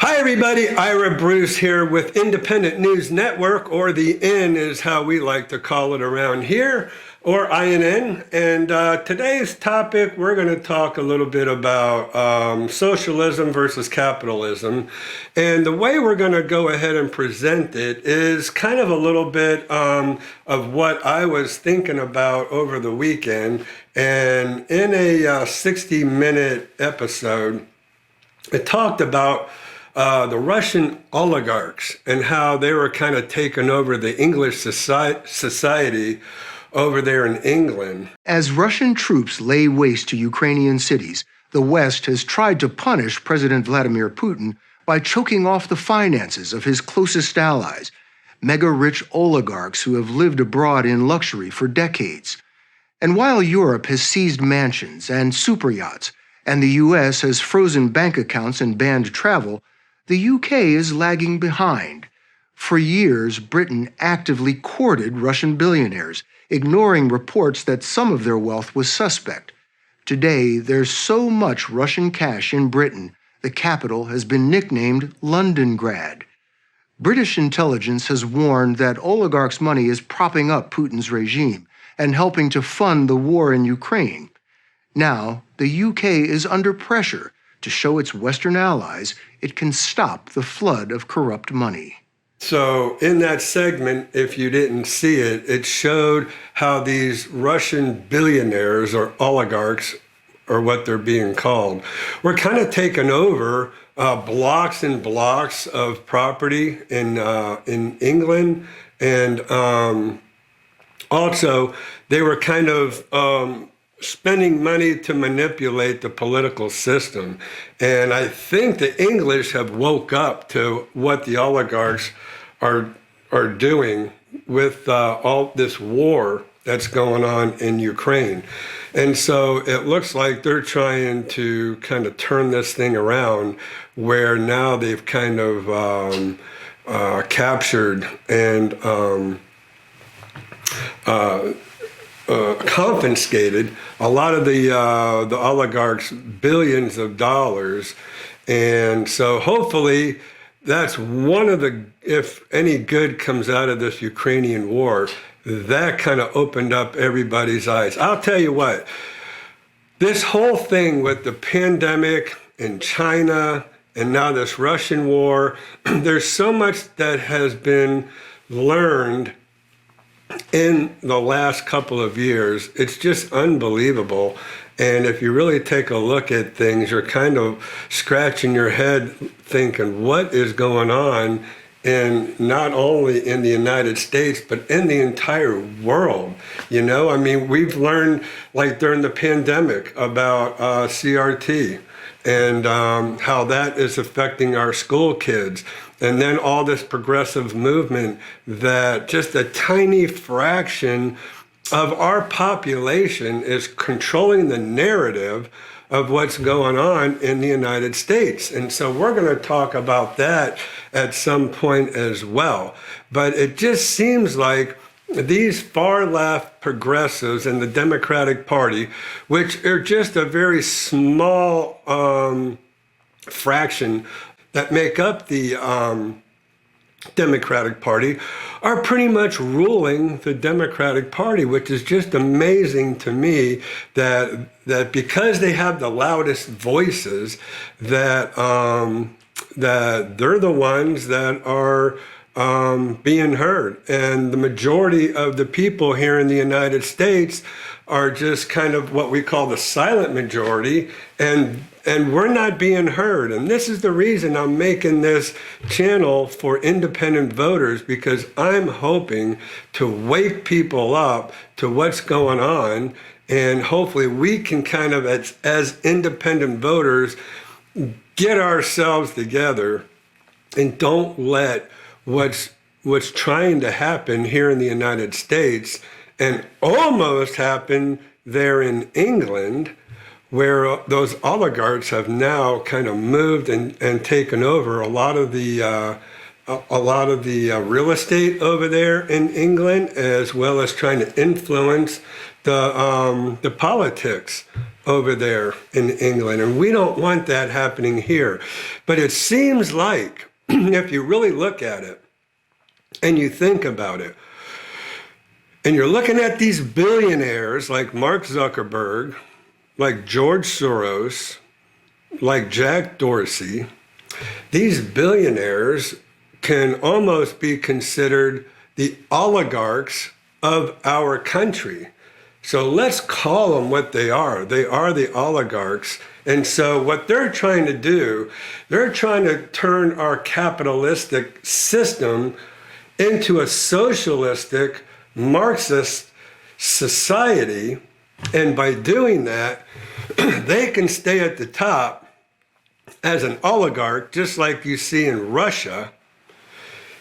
Hi everybody, Ira Bruce here with Independent News Network, or the N is how we like to call it around here, or INN. And today's topic, we're going to talk a little bit about socialism versus capitalism. And the way we're going to go ahead and present it is kind of a little bit of what I was thinking about over the weekend. And in a 60-minute episode, it talked about the Russian oligarchs and how they were kind of taking over the English society over there in England. As Russian troops lay waste to Ukrainian cities, the West has tried to punish President Vladimir Putin by choking off the finances of his closest allies, mega-rich oligarchs who have lived abroad in luxury for decades. And while Europe has seized mansions and superyachts, and the U.S. has frozen bank accounts and banned travel, the UK is lagging behind. For years, Britain actively courted Russian billionaires, ignoring reports that some of their wealth was suspect. Today, there's so much Russian cash in Britain, the capital has been nicknamed Londongrad. British intelligence has warned that oligarchs' money is propping up Putin's regime and helping to fund the war in Ukraine. Now, the UK is under pressure to show its Western allies it can stop the flood of corrupt money. So in that segment, if you didn't see it, it showed how these Russian billionaires or oligarchs, or what they're being called, were kind of taking over blocks and blocks of property in England. And also, they were kind of spending money to manipulate the political system. And I think the English have woke up to what the oligarchs are doing with all this war that's going on in Ukraine. And so it looks like they're trying to kind of turn this thing around, where now they've kind of captured and confiscated a lot of the oligarchs' billions of dollars. And so hopefully that's one of the, if any good comes out of this Ukrainian war, that kind of opened up everybody's eyes. I'll tell you what, this whole thing with the pandemic in China and now this Russian war, there's so much that has been learned in the last couple of years. It's just unbelievable. And if you really take a look at things, you're kind of scratching your head thinking, what is going on in not only in the United States, but in the entire world? You know, I mean, we've learned, like during the pandemic, about CRT and how that is affecting our school kids. And then all this progressive movement that just a tiny fraction of our population is controlling the narrative of what's going on in the United States. And so we're going to talk about that at some point as well. But it just seems like these far left progressives in the Democratic Party, which are just a very small fraction that make up the Democratic Party, are pretty much ruling the Democratic Party, which is just amazing to me that because they have the loudest voices, that they're the ones that are being heard. And the majority of the people here in the United States are just kind of what we call the silent majority, and we're not being heard. And this is the reason I'm making this channel for independent voters, because I'm hoping to wake people up to what's going on. And hopefully we can kind of, as independent voters, get ourselves together and don't let what's trying to happen here in the United States and almost happened there in England, where those oligarchs have now kind of moved and taken over a lot of the real estate over there in England, as well as trying to influence the politics over there in England. And we don't want that happening here. But it seems like, if you really look at it and you think about it, and you're looking at these billionaires like Mark Zuckerberg, like George Soros, like Jack Dorsey, these billionaires can almost be considered the oligarchs of our country. So let's call them what they are. They are the oligarchs. And so what they're trying to do, they're trying to turn our capitalistic system into a socialistic, Marxist society. And by doing that, they can stay at the top as an oligarch, just like you see in Russia.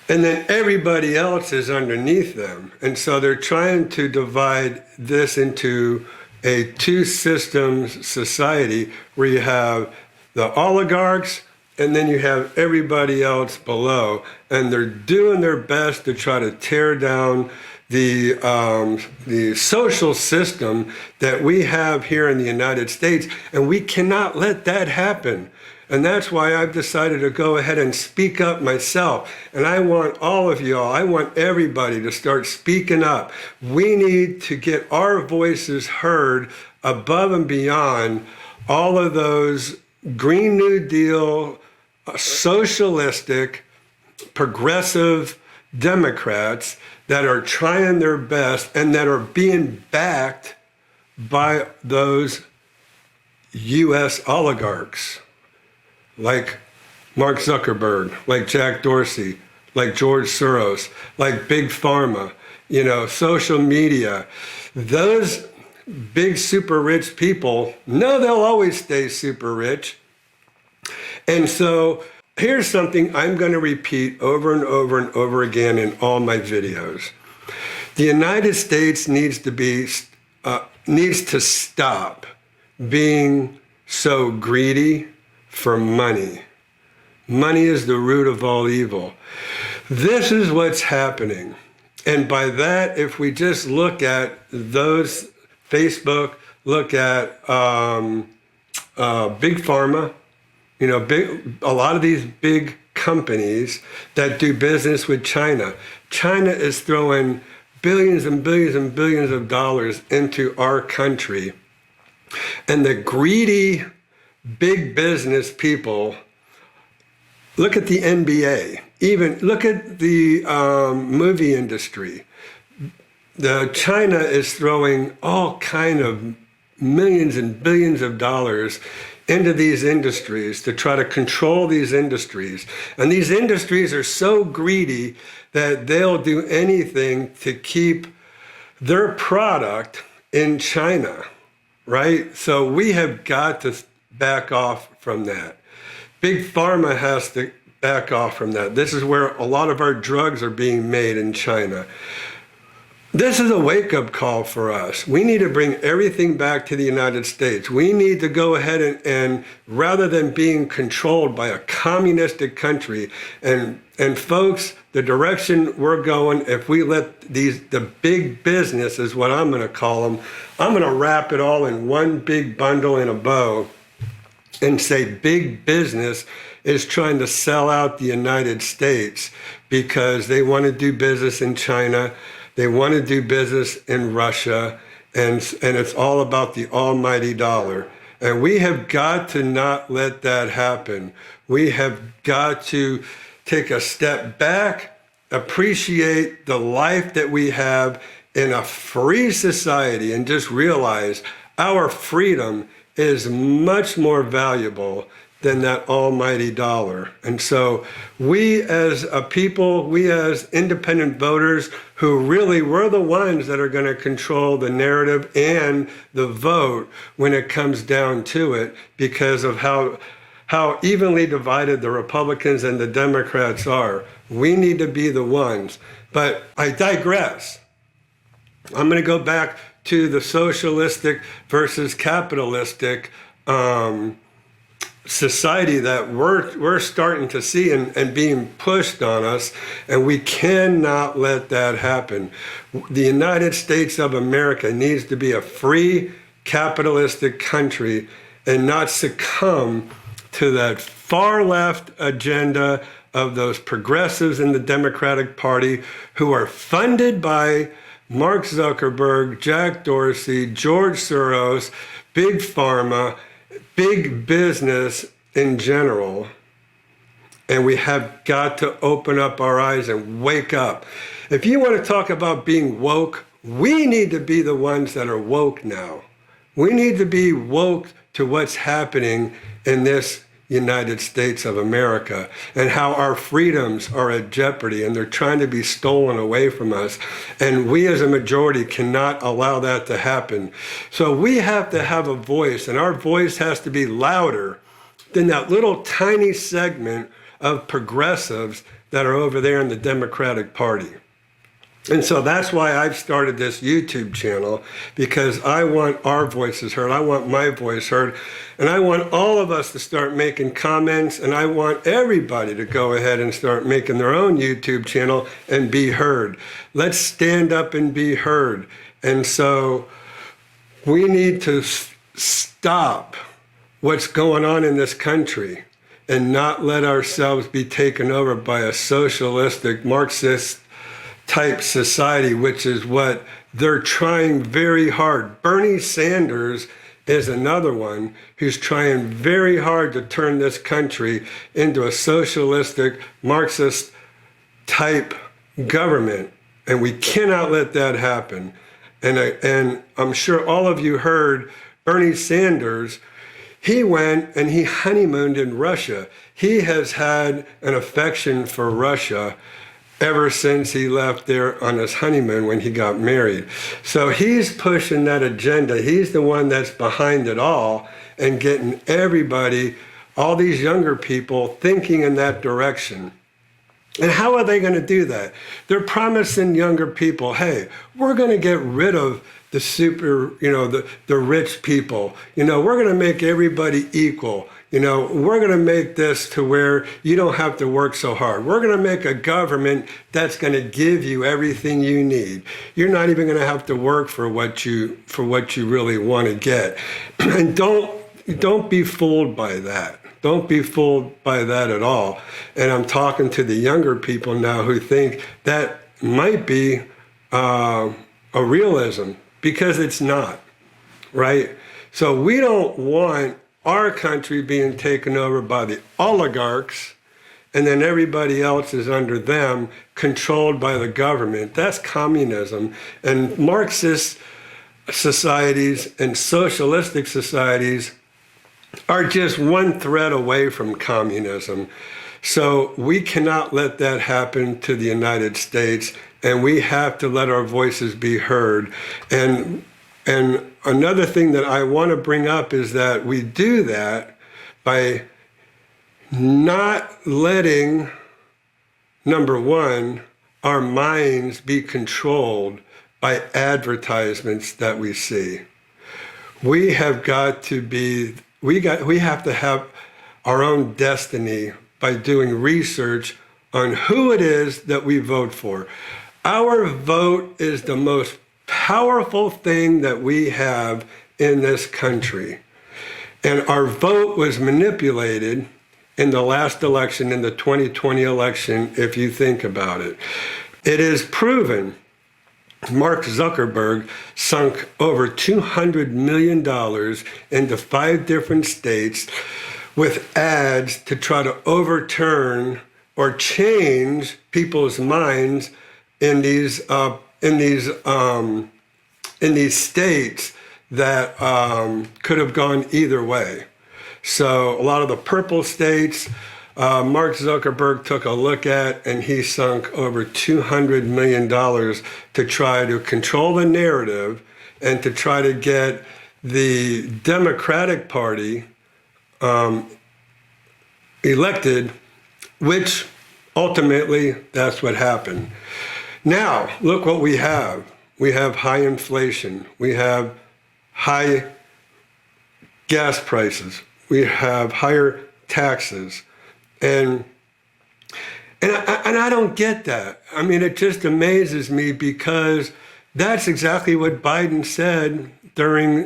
And then everybody else is underneath them. And so they're trying to divide this into a two-systems society where you have the oligarchs and then you have everybody else below. And they're doing their best to try to tear down the social system that we have here in the United States. And we cannot let that happen. And that's why I've decided to go ahead and speak up myself. And I want all of y'all, I want everybody to start speaking up. We need to get our voices heard above and beyond all of those Green New Deal, socialistic, progressive Democrats that are trying their best and that are being backed by those U.S. oligarchs. Like Mark Zuckerberg, like Jack Dorsey, like George Soros, like Big Pharma, social media. Those big super rich people know they'll always stay super rich. And so here's something I'm going to repeat over and over and over again in all my videos. The United States needs to stop being so greedy for money. Money is the root of all evil. This is what's happening. And by that, if we just look at those Facebook, look at Big Pharma, a lot of these big companies that do business with China. China is throwing billions and billions and billions of dollars into our country. And the greedy big business people, look at the NBA, even look at the movie industry. China is throwing all kind of millions and billions of dollars into these industries to try to control these industries. And these industries are so greedy that they'll do anything to keep their product in China, right? So we have got to back off from that. Big Pharma has to back off from that. This is where a lot of our drugs are being made in China. This is a wake-up call for us. We need to bring everything back to the United States. We need to go ahead and rather than being controlled by a communistic country, and folks, the direction we're going, if we let the big business is what I'm going to call them, I'm going to wrap it all in one big bundle in a bow and say big business is trying to sell out the United States because they want to do business in China, they want to do business in Russia, and it's all about the almighty dollar. And we have got to not let that happen. We have got to take a step back, appreciate the life that we have in a free society, and just realize our freedom is much more valuable than that almighty dollar. And so we as a people, we as independent voters who really were the ones that are going to control the narrative and the vote when it comes down to it, because of how evenly divided the Republicans and the Democrats are. We need to be the ones. But I digress. I'm going to go back to the socialistic versus capitalistic society that we're starting to see and being pushed on us, and we cannot let that happen. The United States of America needs to be a free, capitalistic country and not succumb to that far left agenda of those progressives in the Democratic Party who are funded by Mark Zuckerberg, Jack Dorsey, George Soros, Big Pharma, big business in general. And we have got to open up our eyes and wake up. If you want to talk about being woke, we need to be the ones that are woke now. We need to be woke to what's happening in this United States of America and how our freedoms are at jeopardy and they're trying to be stolen away from us. And we as a majority cannot allow that to happen. So we have to have a voice, and our voice has to be louder than that little tiny segment of progressives that are over there in the Democratic Party. And so that's why I've started this YouTube channel, because I want our voices heard. I want my voice heard. And I want all of us to start making comments. And I want everybody to go ahead and start making their own YouTube channel and be heard. Let's stand up and be heard. And so we need to stop what's going on in this country and not let ourselves be taken over by a socialistic, Marxist type society, which is what they're trying very hard. Bernie Sanders is another one who's trying very hard to turn this country into a socialistic, Marxist type government. And we cannot let that happen. And I'm sure all of you heard Bernie Sanders. He went and he honeymooned in Russia. He has had an affection for Russia ever since he left there on his honeymoon when he got married. So he's pushing that agenda. He's the one that's behind it all and getting everybody, all these younger people, thinking in that direction. And how are they going to do that? They're promising younger people, hey, we're going to get rid of the the rich people. We're going to make everybody equal. We're going to make this to where you don't have to work so hard. We're going to make a government that's going to give you everything you need. You're not even going to have to work for what you really want to get. And don't be fooled by that. Don't be fooled by that at all. And I'm talking to the younger people now who think that might be a realism, because it's not, right? So we don't want our country being taken over by the oligarchs, and then everybody else is under them, controlled by the government. That's communism. And Marxist societies and socialistic societies are just one thread away from communism. So we cannot let that happen to the United States, and we have to let our voices be heard. And another thing that I want to bring up is that we do that by not letting, number one, our minds be controlled by advertisements that we see. We have got to be, we have to have our own destiny by doing research on who it is that we vote for. Our vote is the most powerful thing that we have in this country. And our vote was manipulated in the last election, in the 2020 election, if you think about it. It is proven Mark Zuckerberg sunk over $200 million into 5 different states with ads to try to overturn or change people's minds in these states that could have gone either way. So a lot of the purple states, Mark Zuckerberg took a look at, and he sunk over $200 million to try to control the narrative and to try to get the Democratic Party elected, which ultimately that's what happened. Now, look what we have. We have high inflation. We have high gas prices. We have higher taxes. And I don't get that. I mean, it just amazes me, because that's exactly what Biden said during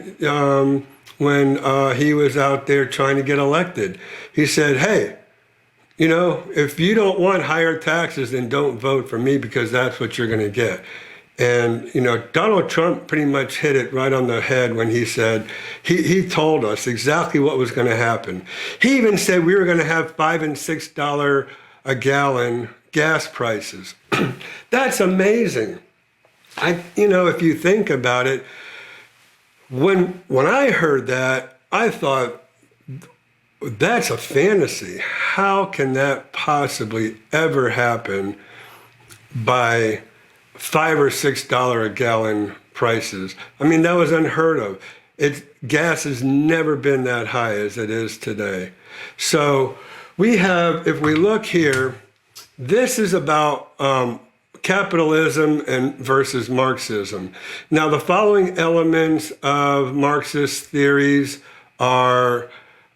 when he was out there trying to get elected. He said, hey, you know, if you don't want higher taxes, then don't vote for me because that's what you're going to get. And, you know, Donald Trump pretty much hit it right on the head when he said, he told us exactly what was going to happen. He even said we were going to have $5 and $6 a gallon gas prices. That's amazing. You know, if you think about it, when I heard that, I thought, that's a fantasy. How can that possibly ever happen by $5 or $6 a gallon prices? I mean, that was unheard of. Gas has never been that high as it is today. So we have, if we look here, this is about capitalism and versus Marxism. Now, the following elements of Marxist theories are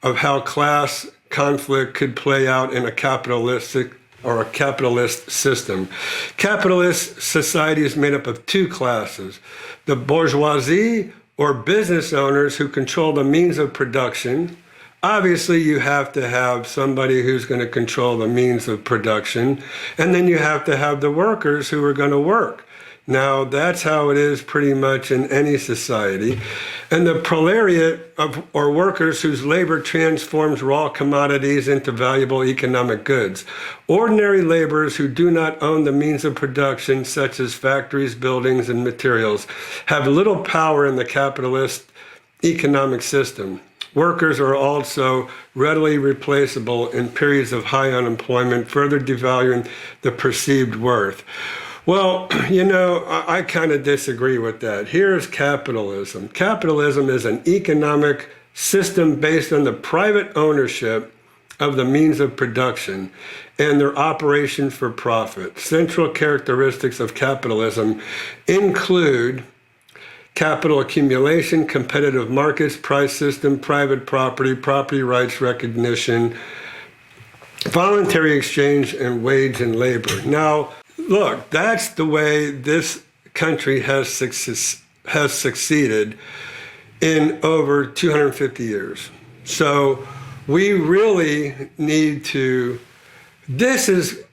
of how class conflict could play out in a capitalistic or a capitalist system. Capitalist society is made up of two classes: the bourgeoisie, or business owners who control the means of production. Obviously, you have to have somebody who's going to control the means of production, and then you have to have the workers who are going to work. Now, that's how it is pretty much in any society. And the proletariat or workers whose labor transforms raw commodities into valuable economic goods. Ordinary laborers who do not own the means of production, such as factories, buildings, and materials, have little power in the capitalist economic system. Workers are also readily replaceable in periods of high unemployment, further devaluing the perceived worth. Well, you know, I kind of disagree with that. Here's capitalism. Capitalism is an economic system based on the private ownership of the means of production and their operation for profit. Central characteristics of capitalism include capital accumulation, competitive markets, price system, private property, property rights recognition, voluntary exchange, and wage and labor. Now, look, that's the way this country has succeeded in over 250 years. So we really need to, this is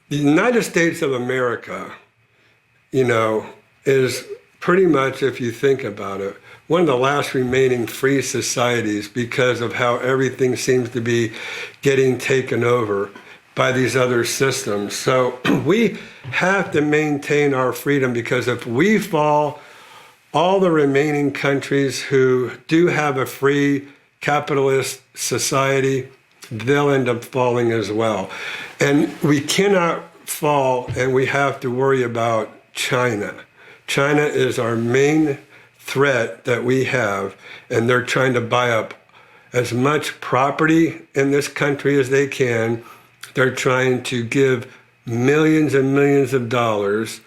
the United States of America, you know, is pretty much, if you think about it, one of the last remaining free societies because of how everything seems to be getting taken over by these other systems. So we have to maintain our freedom, because if we fall, all the remaining countries who do have a free capitalist society, they'll end up falling as well. And we cannot fall, and we have to worry about China. China is our main threat that we have, and they're trying to buy up as much property in this country as they can. They're trying to give millions and millions of dollars,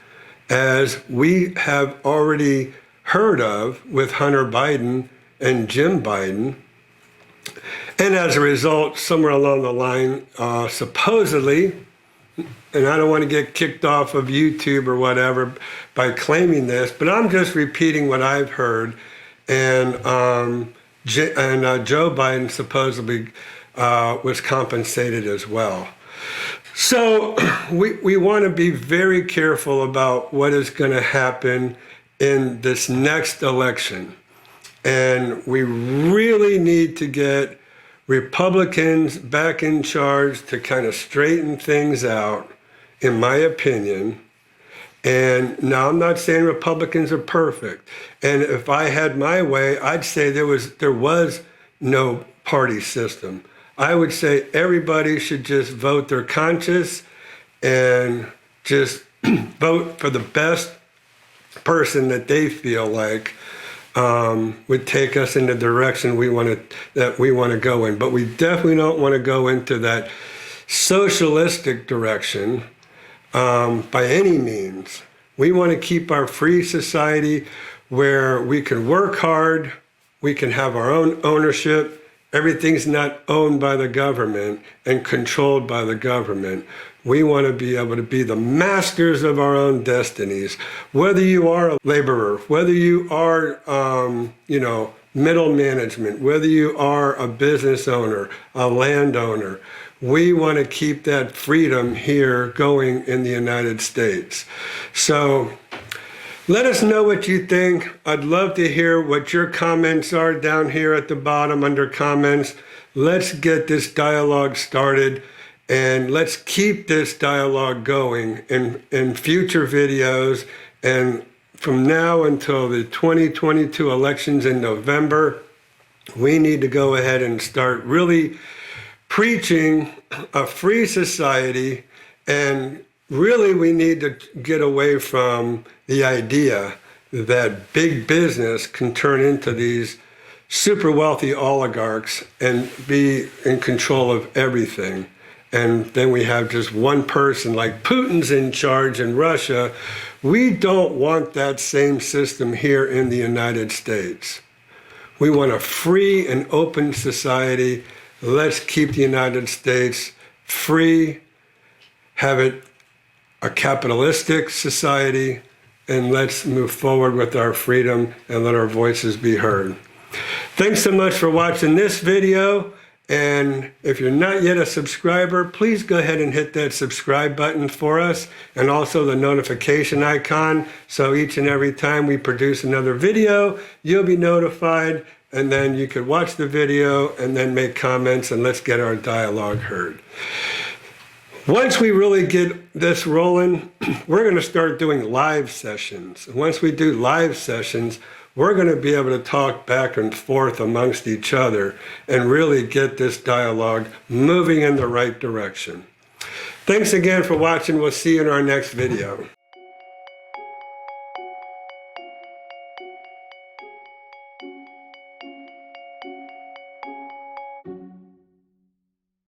as we have already heard of with Hunter Biden and Jim Biden. And as a result, somewhere along the line, supposedly, and I don't want to get kicked off of YouTube or whatever by claiming this, but I'm just repeating what I've heard. And Joe Biden supposedly was compensated as well. So we want to be very careful about what is going to happen in this next election. And we really need to get Republicans back in charge to kind of straighten things out, in my opinion. And now, I'm not saying Republicans are perfect. And if I had my way, I'd say there was no party system. I would say everybody should just vote their conscience and just vote for the best person that they feel like would take us in the direction that we want to go in. But we definitely don't want to go into that socialistic direction by any means. We want to keep our free society where we can work hard, we can have our own ownership. Everything's not owned by the government and controlled by the government. We want to be able to be the masters of our own destinies. Whether you are a laborer, whether you are, middle management, whether you are a business owner, a landowner, we want to keep that freedom here going in the United States. So let us know what you think. I'd love to hear what your comments are down here at the bottom under comments. Let's get this dialogue started, and let's keep this dialogue going in future videos. And from now until the 2022 elections in November, we need to go ahead and start really preaching a free society, and really we need to get away from the idea that big business can turn into these super wealthy oligarchs and be in control of everything. And then we have just one person like Putin's in charge in Russia. We don't want that same system here in the United States. We want a free and open society. Let's keep the United States free, have it a capitalistic society, and let's move forward with our freedom and let our voices be heard. Thanks so much for watching this video. And if you're not yet a subscriber, please go ahead and hit that subscribe button for us, and also the notification icon, so each and every time we produce another video, you'll be notified, and then you could watch the video and then make comments, and let's get our dialogue heard. Once we really get this rolling, we're going to start doing live sessions. Once we do live sessions, we're going to be able to talk back and forth amongst each other and really get this dialogue moving in the right direction. Thanks again for watching. We'll see you in our next video.